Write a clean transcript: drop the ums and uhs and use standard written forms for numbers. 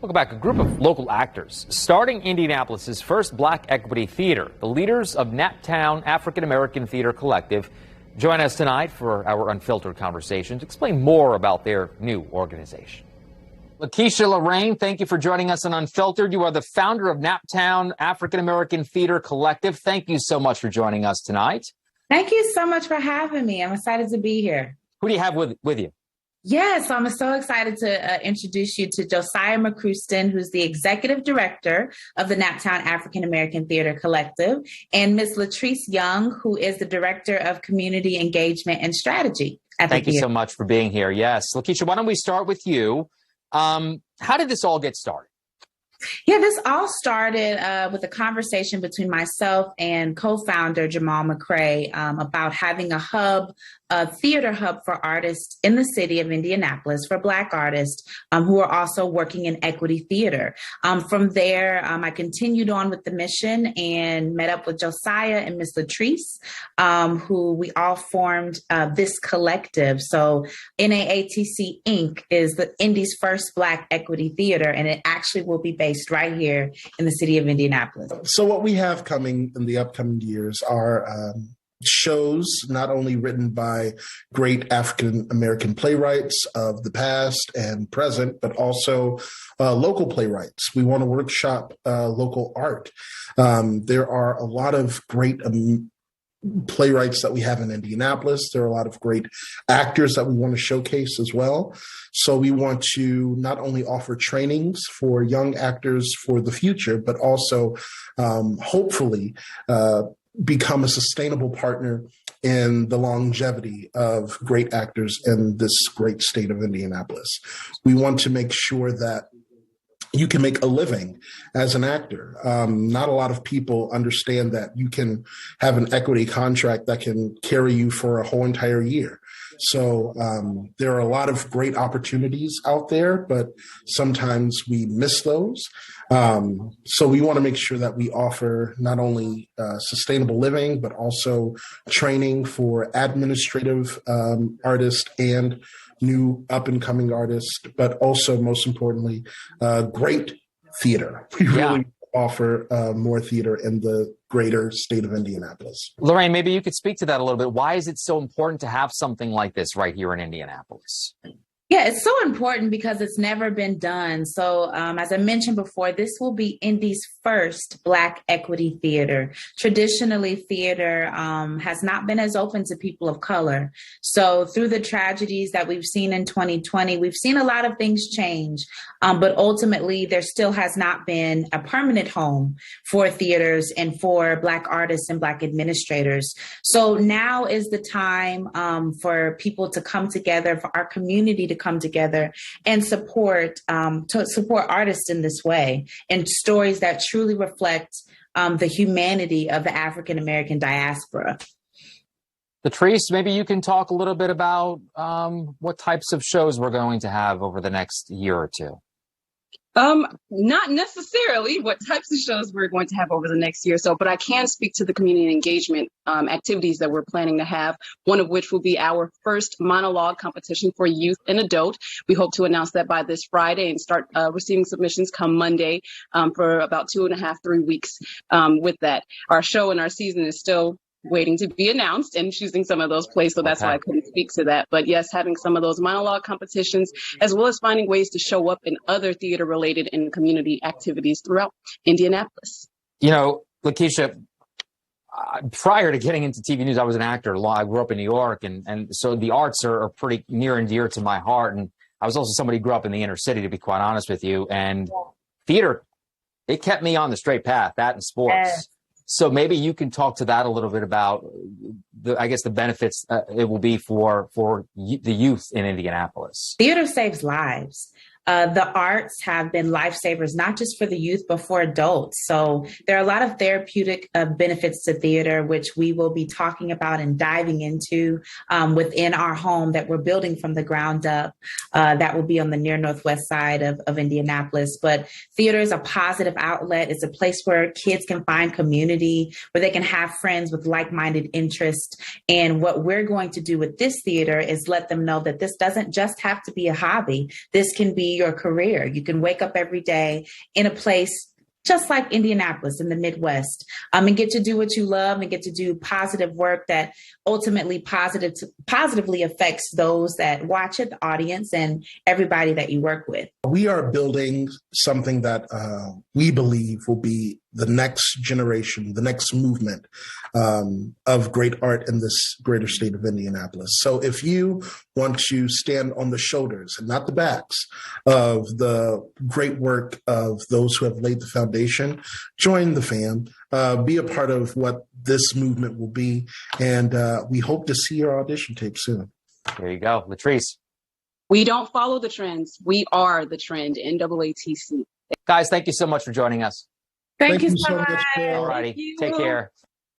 Welcome back. A group of local actors starting Indianapolis' first Black Equity Theater. The leaders of Naptown African American Theater Collective join us tonight for our Unfiltered conversation to explain more about their new organization. Lakeisha Lorraine, thank you for joining us on Unfiltered. You are the founder of Naptown African American Theater Collective. Thank you so much for joining us tonight. Thank you so much for having me. I'm excited to be here. Who do you have with you? Yes, I'm so excited to introduce you to Josiah McCruston, who's the executive director of the Naptown African American Theater Collective, and Ms. Latrice Young, who is the director of community engagement and strategy at the theater. Thank you so much for being here. Yes. Lakeisha, why don't we start with you? How did this all get started? Yeah, this all started with a conversation between myself and co-founder Jamal McCray about having a theater hub for artists in the city of Indianapolis, for Black artists who are also working in equity theater. From there, I continued on with the mission and met up with Josiah and Ms. Latrice, who we all formed this collective. So NAATC Inc. is the Indy's first Black equity theater, and it actually will be based right here in the city of Indianapolis. So what we have coming in the upcoming years are shows not only written by great African American playwrights of the past and present, but also local playwrights. We want to workshop local art. There are a lot of great playwrights that we have in Indianapolis. There are a lot of great actors that we want to showcase as well. So we want to not only offer trainings for young actors for the future, but also hopefully become a sustainable partner in the longevity of great actors in this great state of Indianapolis. We want to make sure that you can make a living as an actor. Not a lot of people understand that you can have an equity contract that can carry you for a whole entire year. So there are a lot of great opportunities out there, but sometimes we miss those. So we want to make sure that we offer not only sustainable living, but also training for administrative artists and new up-and-coming artists, but also, most importantly, great theater. We really offer more theater in the greater state of Indianapolis. Lorraine, maybe you could speak to that a little bit. Why is it so important to have something like this right here in Indianapolis? Yeah, it's so important because it's never been done. So as I mentioned before, this will be Indy's first Black equity theater. Traditionally, theater has not been as open to people of color. So through the tragedies that we've seen in 2020, we've seen a lot of things change. But ultimately, there still has not been a permanent home for theaters and for Black artists and Black administrators. So now is the time for people to come together, for our community to come together and support artists in this way, and stories that truly reflect the humanity of the African American diaspora. Latrice, maybe you can talk a little bit about what types of shows we're going to have over the next year or two. Not necessarily what types of shows we're going to have over the next year or so, but I can speak to the community engagement activities that we're planning to have, one of which will be our first monologue competition for youth and adult. We hope to announce that by this Friday and start receiving submissions come Monday for about 2.5, 3 weeks with that. Our show and our season is still waiting to be announced and choosing some of those plays. So that's why I couldn't speak to that. But yes, having some of those monologue competitions, as well as finding ways to show up in other theater related and community activities throughout Indianapolis. You know, Lakeisha, prior to getting into TV news, I was an actor. I grew up in New York. And so the arts are pretty near and dear to my heart. And I was also somebody who grew up in the inner city, to be quite honest with you. And theater, it kept me on the straight path, that and sports. So maybe you can talk to that a little bit about the benefits it will be for the youth in Indianapolis. Theater saves lives. The arts have been lifesavers, not just for the youth, but for adults. So there are a lot of therapeutic benefits to theater, which we will be talking about and diving into within our home that we're building from the ground up. That will be on the near northwest side of Indianapolis. But theater is a positive outlet. It's a place where kids can find community, where they can have friends with like-minded interests. And what we're going to do with this theater is let them know that this doesn't just have to be a hobby. This can be be your career. You can wake up every day in a place just like Indianapolis in the Midwest, and get to do what you love and get to do positive work that ultimately positively affects those that watch it, the audience, and everybody that you work with. We are building something that we believe will be the next generation, the next movement of great art in this greater state of Indianapolis. So if you want to stand on the shoulders and not the backs of the great work of those who have laid the foundation, join the fam, be a part of what this movement will be. And we hope to see your audition tape soon. There you go. Latrice. We don't follow the trends. We are the trend, NAATC. Guys, thank you so much for joining us. Thank you so much. All righty. Take care.